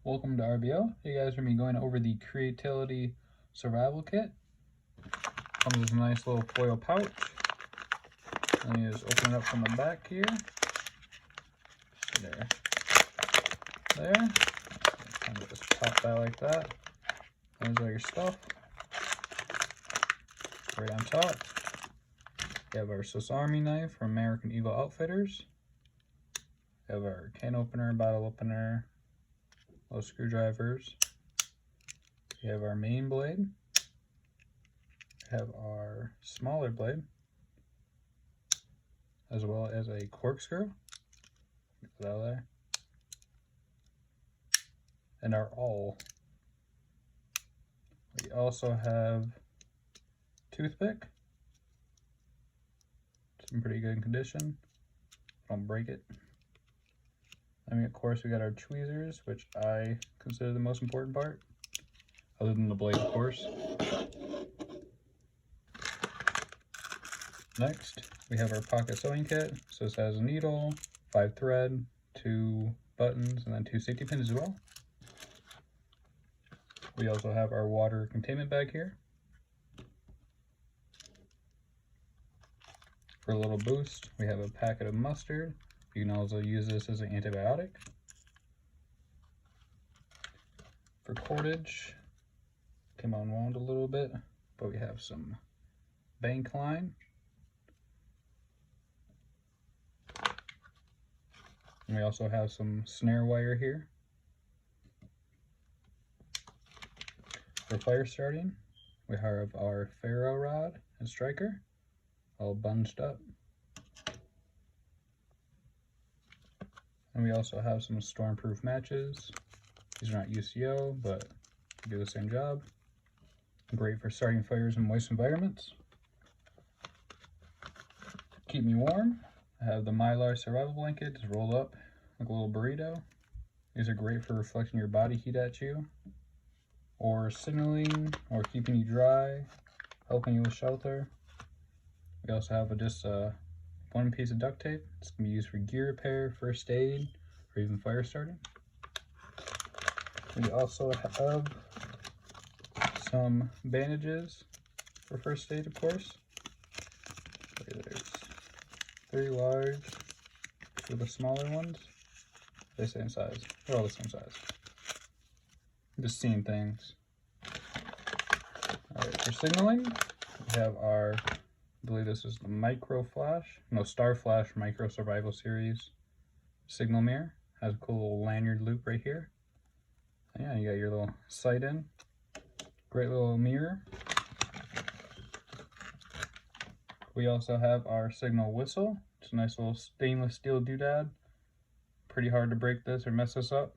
Welcome to RBO. You guys are going to be going over the Creality Survival Kit. Comes with a nice little foil pouch. And you just open it up from the back here. There. Kind of just pop that like that. There's all your stuff. Right on top, you have our Swiss Army knife from American Eagle Outfitters. We have our can opener, bottle opener, little screwdrivers. We have our main blade. We have our smaller blade, as well as a corkscrew. Get that out of there. And our awl. We also have toothpick. It's in pretty good condition. Don't break it. I mean, of course, we got our tweezers, which I consider the most important part, other than the blade, of course. Next, we have our pocket sewing kit. So this has a needle, 5 thread, 2 buttons, and then 2 safety pins as well. We also have our water containment bag here. For a little boost, we have a packet of mustard. You can also use this as an antibiotic. For cordage, came unwound a little bit, but we have some bank line. And we also have some snare wire here. For fire starting, we have our ferro rod and striker, all bunched up. And we also have some stormproof matches. These are not UCO, but do the same job. Great for starting fires in moist environments. Keep me warm, I have the Mylar survival blanket, just rolled up like a little burrito. These are great for reflecting your body heat at you, or signaling, or keeping you dry, helping you with shelter. We also have just one piece of duct tape. It's going to be used for gear repair, first aid, or even fire starting. We also have some bandages for first aid, of course. There's 3 large with the smaller ones. They're the same size. They're all the same size. Just seeing things. Alright, for signaling, we have our, I believe this is the Star Flash Micro Survival Series signal mirror. Has a cool little lanyard loop right here. And yeah, you got your little sight in. Great little mirror. We also have our signal whistle. It's a nice little stainless steel doodad. Pretty hard to break this or mess this up.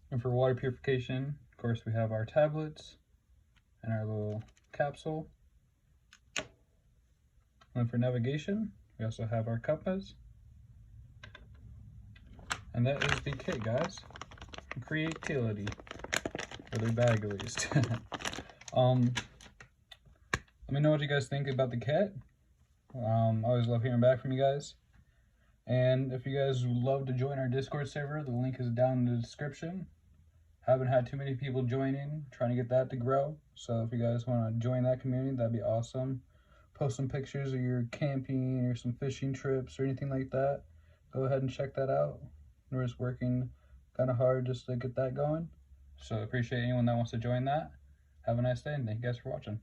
And for water purification, of course, we have our tablets and our little capsule. And for navigation, we also have our compass. And that is the kit, guys. Creality, or their bag at least. Let me know what you guys think about the kit. I always love hearing back from you guys. And if you guys would love to join our Discord server, the link is down in the description. Haven't had too many people joining, trying to get that to grow. So if you guys want to join that community, that'd be awesome. Post some pictures of your camping or some fishing trips or anything like that. Go ahead and check that out. We're just working kind of hard just to get that going. So appreciate anyone that wants to join that. Have a nice day, and thank you guys for watching.